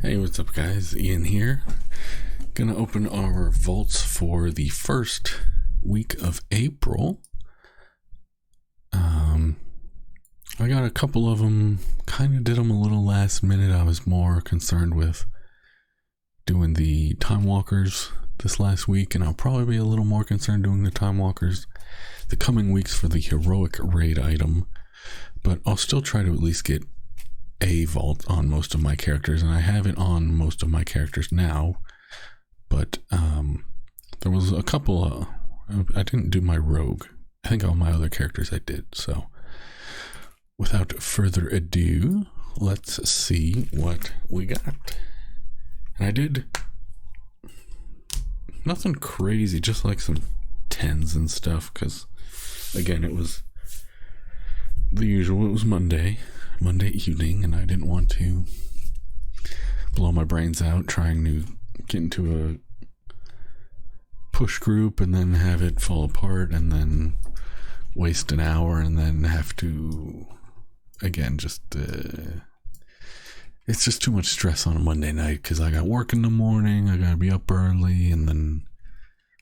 Hey, what's up, guys? Ian here. Gonna open our vaults for the first week of April. I got a couple of them, kind of did them a little last minute. I was more concerned with doing the Time Walkers this last week, and I'll probably be a little more concerned doing the Time Walkers the coming weeks for the heroic raid item. But I'll still try to at least get a vault on most of my characters, and I have it on most of my characters now, but there was a couple I didn't do my rogue. I think all my other characters I did. So without further ado, let's see what we got. And I did nothing crazy, just like some 10s and stuff, because again, it was the usual. It was Monday evening, and I didn't want to blow my brains out trying to get into a push group and then have it fall apart and then waste an hour and then have to, again, it's just too much stress on a Monday night because I got work in the morning, I gotta be up early, and then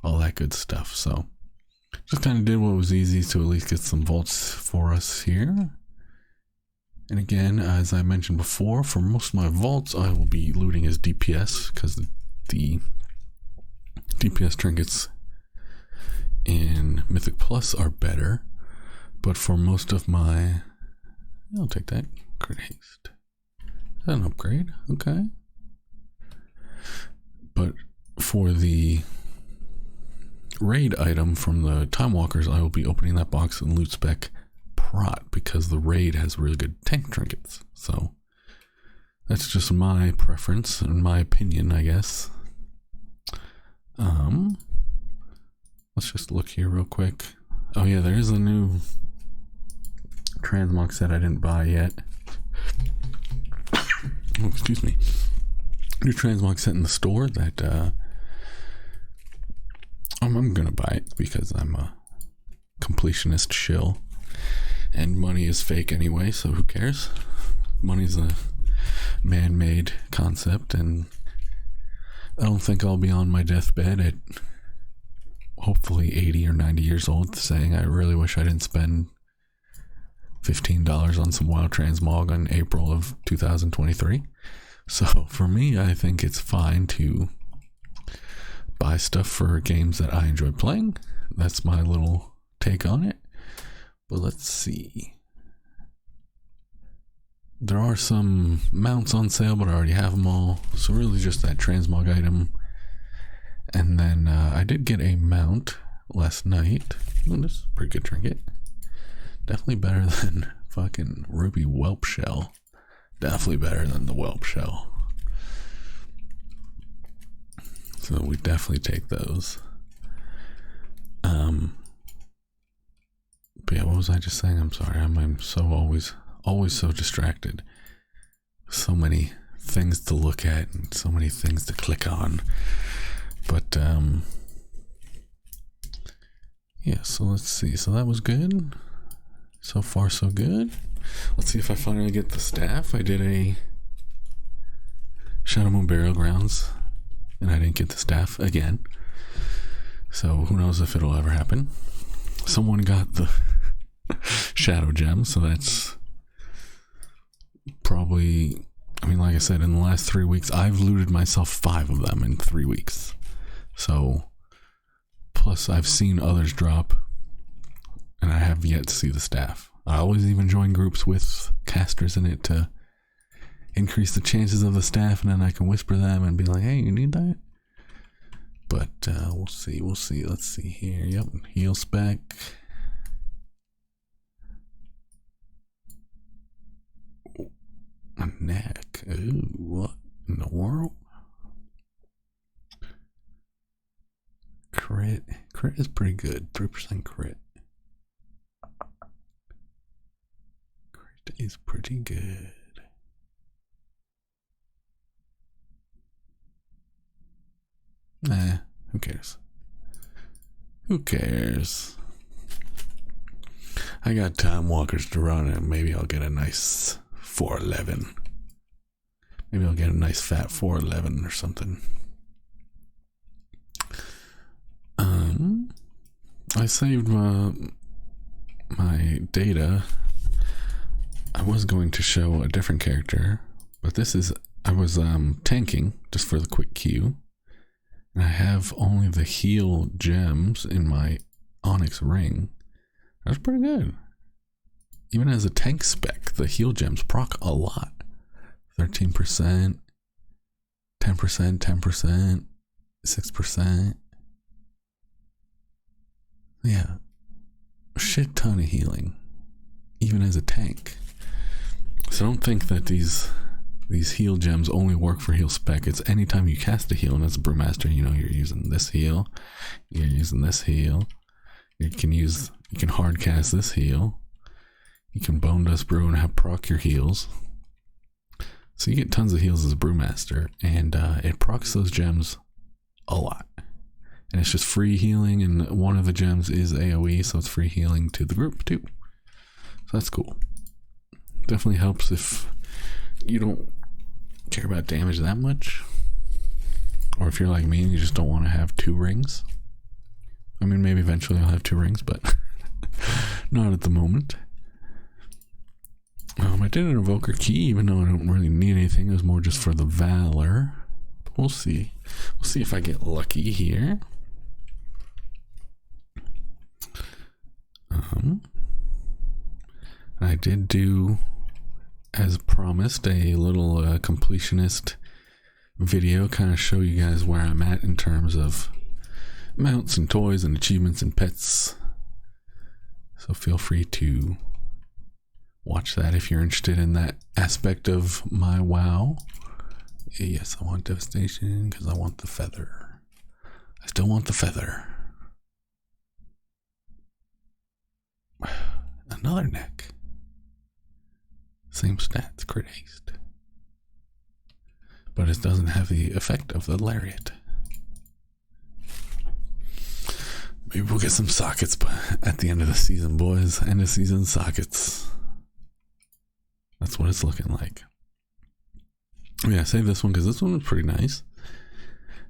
all that good stuff. So just kind of did what was easy to at least get some vaults for us here. And again, as I mentioned before, for most of my vaults, I will be looting as DPS because the DPS trinkets in Mythic Plus are better. But for most of my... I'll take that. Crit Haste. Is that an upgrade? Okay. But for the raid item from the Time Walkers, I will be opening that box in loot spec Prot because the raid has really good tank trinkets. So that's just my preference and my opinion, I guess. Let's just look here real quick. Oh yeah, there is a new transmog set I didn't buy yet. Oh, excuse me. New transmog set in the store that I'm gonna buy it because I'm a completionist shill. And money is fake anyway, so who cares? Money's a man-made concept, and I don't think I'll be on my deathbed at hopefully 80 or 90 years old saying I really wish I didn't spend $15 on some WoW transmog in April of 2023. So for me, I think it's fine to buy stuff for games that I enjoy playing. That's my little take on it. But let's see. There are some mounts on sale, but I already have them all. So really just that transmog item. And then I did get a mount last night. Ooh, this is a pretty good trinket. Definitely better than fucking Ruby Whelp Shell. Definitely better than the Whelp Shell. So we definitely take those. But yeah, what was I just saying? I'm sorry. I'm so always so distracted. So many things to look at and so many things to click on. But yeah, so let's see. So that was good. So far so good. Let's see if I finally get the staff. I did a Shadowmoon Burial Grounds and I didn't get the staff again. So who knows if it'll ever happen. Someone got the Shadow Gem, so that's probably, I mean, like I said, in the last 3 weeks, I've looted myself 5 of them in 3 weeks. So, plus I've seen others drop, and I have yet to see the staff. I always even join groups with casters in it to increase the chances of the staff, and then I can whisper them and be like, hey, you need that? But we'll see. Let's see here. Yep, heal spec. A neck. Ooh, what in the world? Crit is pretty good. 3% crit. Crit is pretty good. Nah, who cares? Who cares? I got Time Walkers to run and maybe I'll get a nice 411. Maybe I'll get a nice fat 411 or something. I saved my data. I was going to show a different character, but this is, I was tanking just for the quick queue, and I have only the heal gems in my Onyx ring. That's pretty good. Even as a tank spec, the heal gems proc a lot. 13%, 10%, 10%, 6%. Yeah. A shit ton of healing. Even as a tank. So don't think that these heal gems only work for heal spec. It's anytime you cast a heal, and as a brewmaster, you know, you're using this heal, you're using this heal. You can hard cast this heal. You can bone dust brew and have proc your heals. So you get tons of heals as a brewmaster, and it procs those gems a lot. And it's just free healing, and one of the gems is AoE, so it's free healing to the group too. So that's cool. Definitely helps if you don't care about damage that much, or if you're like me and you just don't want to have 2 rings. I mean, maybe eventually I'll have 2 rings, but not at the moment. I did an evoker key, even though I don't really need anything. It was more just for the valor. But we'll see. We'll see if I get lucky here. I did do, as promised, a little completionist video, kind of show you guys where I'm at in terms of mounts and toys and achievements and pets. So feel free to watch that if you're interested in that aspect of my WoW. Yes, I want Devastation because I want the feather. I still want the feather. Another neck. Same stats, crit haste. But it doesn't have the effect of the lariat. Maybe we'll get some sockets at the end of the season, boys. End of season sockets. That's what it's looking like. Yeah, save this one because this one was pretty nice.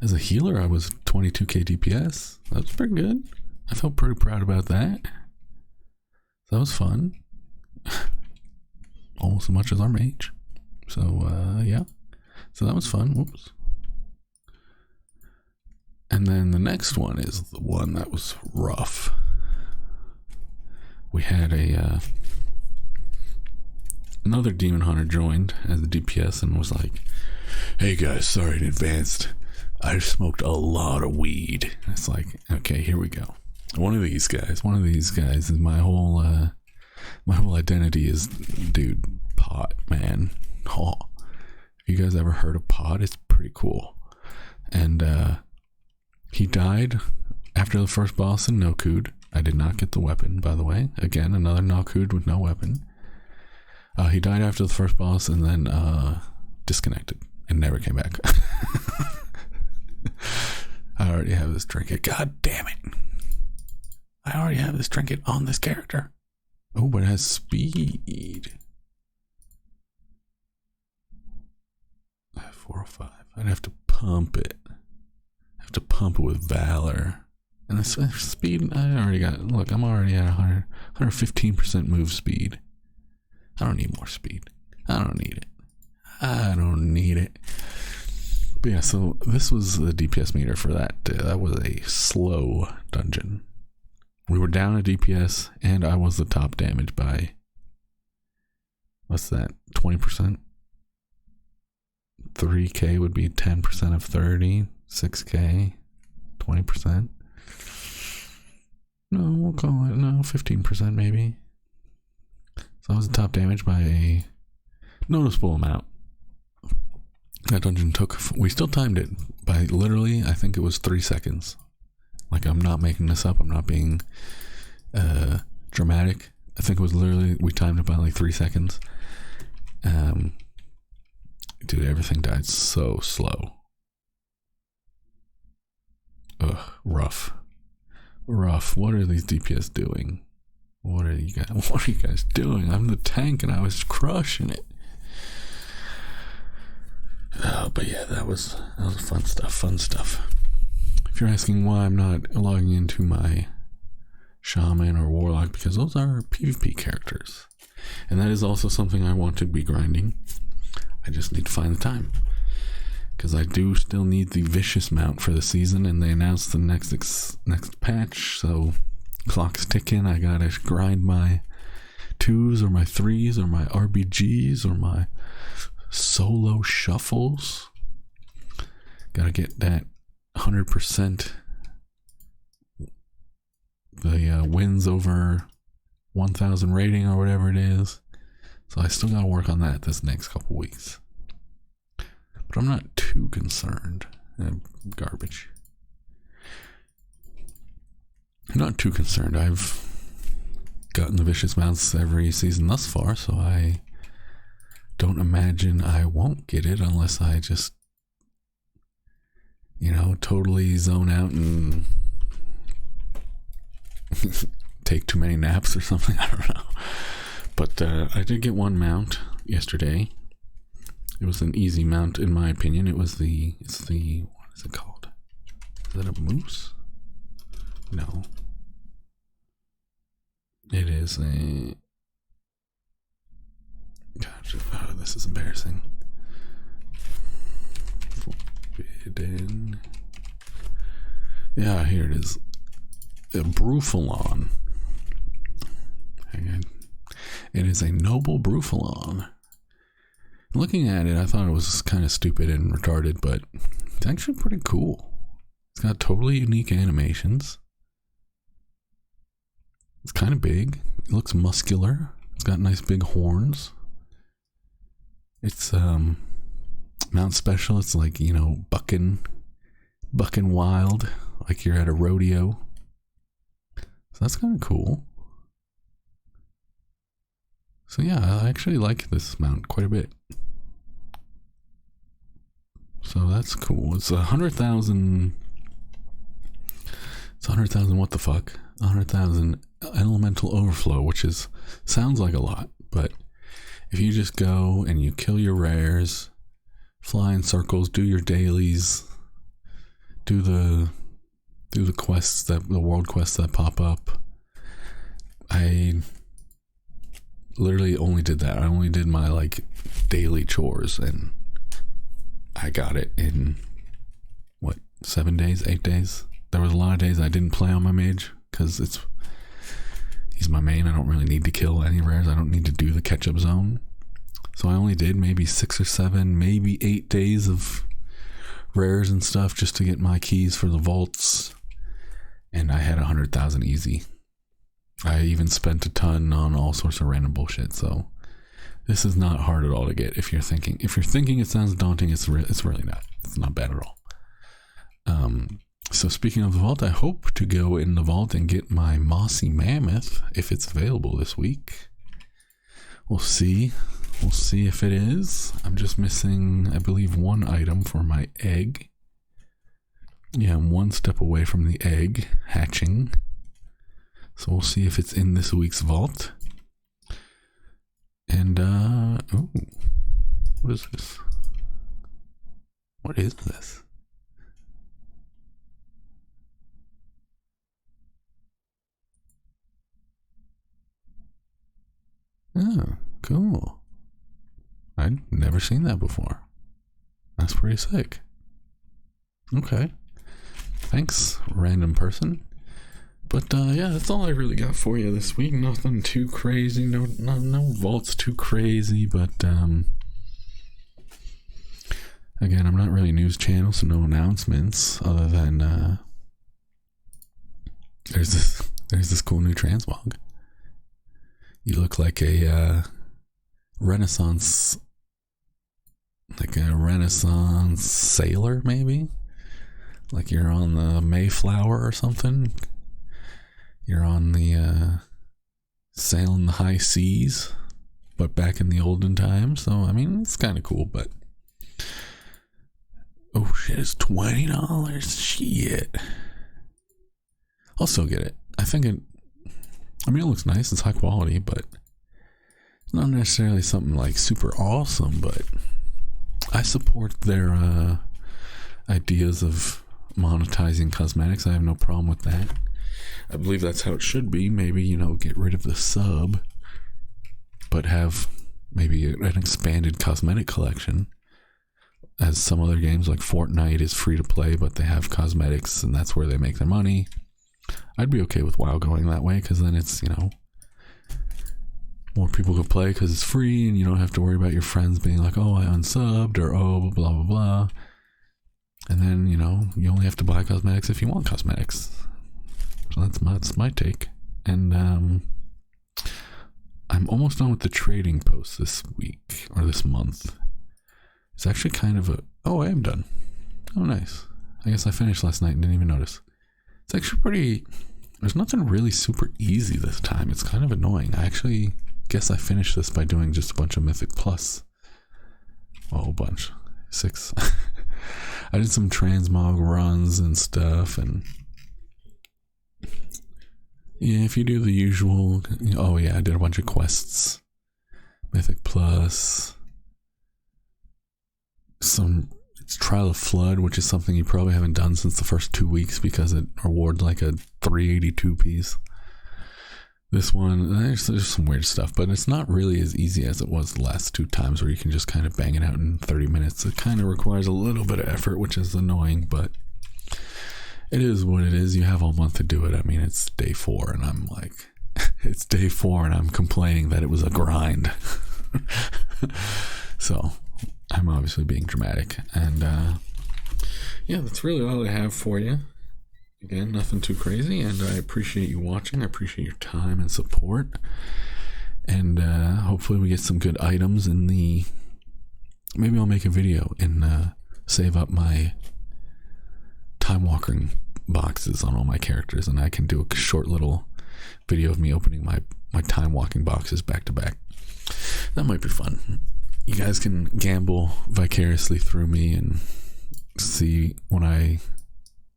As a healer, I was 22k DPS. That was pretty good. I felt pretty proud about that. So that was fun. Almost as much as our mage. So, yeah. So that was fun. Whoops. And then the next one is the one that was rough. We had another demon hunter joined as the DPS and was like, "Hey guys, sorry in advance. I smoked a lot of weed." And it's like, okay, here we go. One of these guys is my whole identity is, dude, pot, man. Oh, if you guys ever heard of pot, it's pretty cool. And he died after the first boss in Nokud. I did not get the weapon, by the way. Again, another Nokud with no weapon. He died after the first boss and then disconnected and never came back. I already have this trinket. God damn it. I already have this trinket on this character. Oh, but it has speed. I have 405. I'd have to pump it. With valor. And the speed, I already got, look, I'm already at 115% move speed. I don't need more speed. I don't need it. But yeah, so this was the DPS meter for that. That was a slow dungeon. We were down a DPS, and I was the top damage by, what's that, 20%? 3k would be 10% of 30. 6k, 20%. No, we'll call it, 15% maybe. So that was the top damage by a noticeable amount. That dungeon took, we still timed it by literally, I think it was 3 seconds. Like, I'm not making this up, I'm not being dramatic. I think it was literally, we timed it by like 3 seconds. Dude, everything died so slow. Ugh, rough. What are these DPS doing? What are you guys doing? I'm the tank and I was crushing it. But yeah, that was fun stuff. If you're asking why I'm not logging into my shaman or warlock, because those are PvP characters, and that is also something I want to be grinding. I just need to find the time, because I do still need the vicious mount for the season, and they announced the next patch, so clock's ticking. I gotta grind my 2s or my 3s or my RBGs or my solo shuffles. Gotta get that 100%, the wins over 1,000 rating or whatever it is. So I still gotta work on that this next couple weeks. But I'm not too concerned. Garbage. I'm not too concerned. I've gotten the vicious mounts every season thus far, so I don't imagine I won't get it unless I just, totally zone out and take too many naps or something. I don't know. But I did get one mount yesterday. It was an easy mount in my opinion. It's the what is it called? Is that a moose? No. It is a... Gosh, this is embarrassing. Forbidden. Yeah, here it is. A Brufalon. It is a noble Brufalon. Looking at it, I thought it was kind of stupid and retarded, but it's actually pretty cool. It's got totally unique animations. It's kind of big. It looks muscular. It's got nice big horns. It's mount special. It's like, bucking wild, like you're at a rodeo. So that's kind of cool. So yeah, I actually like this mount quite a bit. So that's cool. It's 100,000. It's 100,000. What the fuck? 100,000 elemental overflow, which sounds like a lot, but if you just go and you kill your rares, fly in circles, do your dailies, do the quests, the world quests that pop up. I literally only did that. I only did my daily chores, and I got it in 7 days, 8 days. There was a lot of days I didn't play on my mage because he's my main. I don't really need to kill any rares. I don't need to do the catch-up zone. So I only did maybe 6 or 7, maybe 8 days of rares and stuff just to get my keys for the vaults. And I had 100,000 easy. I even spent a ton on all sorts of random bullshit. So this is not hard at all to get. If you're thinking it sounds daunting, it's really not. It's not bad at all. So speaking of the vault, I hope to go in the vault and get my mossy mammoth if it's available this week. We'll see. We'll see if it is. I'm just missing, I believe, one item for my egg. Yeah, I'm one step away from the egg hatching. So we'll see if it's in this week's vault. And, ooh, what is this? What is this? Oh, cool. I'd never seen that before. That's pretty sick. Okay. Thanks, random person. But yeah, that's all I really got for you this week. Nothing too crazy. No vaults too crazy. But again, I'm not really a news channel, so no announcements other than there's this cool new transmog. You look like a Renaissance sailor, maybe. Like you're on the Mayflower or something. You're on the sailing the high seas, but back in the olden times. So I mean, it's kind of cool. But oh shit, it's $20. Shit. I'll still get it. I mean, it looks nice. It's high quality, but it's not necessarily something like super awesome. But I support their ideas of monetizing cosmetics. I have no problem with that. I believe that's how it should be. Maybe, get rid of the sub, but have maybe an expanded cosmetic collection. As some other games like Fortnite is free to play, but they have cosmetics and that's where they make their money. I'd be okay with WoW going that way, because then it's, more people could play because it's free and you don't have to worry about your friends being like, oh, I unsubbed, or oh, blah, blah, blah. And then, you only have to buy cosmetics if you want cosmetics. So that's my take. And I'm almost done with the trading post this week, or this month. It's actually kind of I am done. Oh, nice. I guess I finished last night and didn't even notice. It's actually there's nothing really super easy this time. It's kind of annoying. I actually guess I finished this by doing just a bunch of Mythic Plus. Well, a bunch. 6. I did some transmog runs and stuff, and yeah, if you do the usual, I did a bunch of quests. Mythic Plus. It's Trial of Flood, which is something you probably haven't done since the first 2 weeks because it rewards like a 382 piece. This one, there's some weird stuff, but it's not really as easy as it was the last 2 times where you can just kind of bang it out in 30 minutes. It kind of requires a little bit of effort, which is annoying, but it is what it is. You have all month to do it. I mean, it's day 4 and I'm like, it's day 4 and I'm complaining that it was a grind. So I'm obviously being dramatic, and that's really all I have for you. Again, nothing too crazy, and I appreciate you watching. I appreciate your time and support, and hopefully we get some good items in the... Maybe I'll make a video and save up my time walking boxes on all my characters, and I can do a short little video of me opening my time walking boxes back to back. That might be fun. You guys can gamble vicariously through me and see when I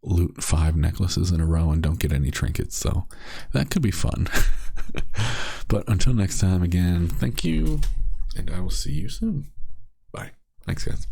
loot 5 necklaces in a row and don't get any trinkets, so that could be fun. But until next time, again, thank you, and I will see you soon. Bye. Thanks, guys.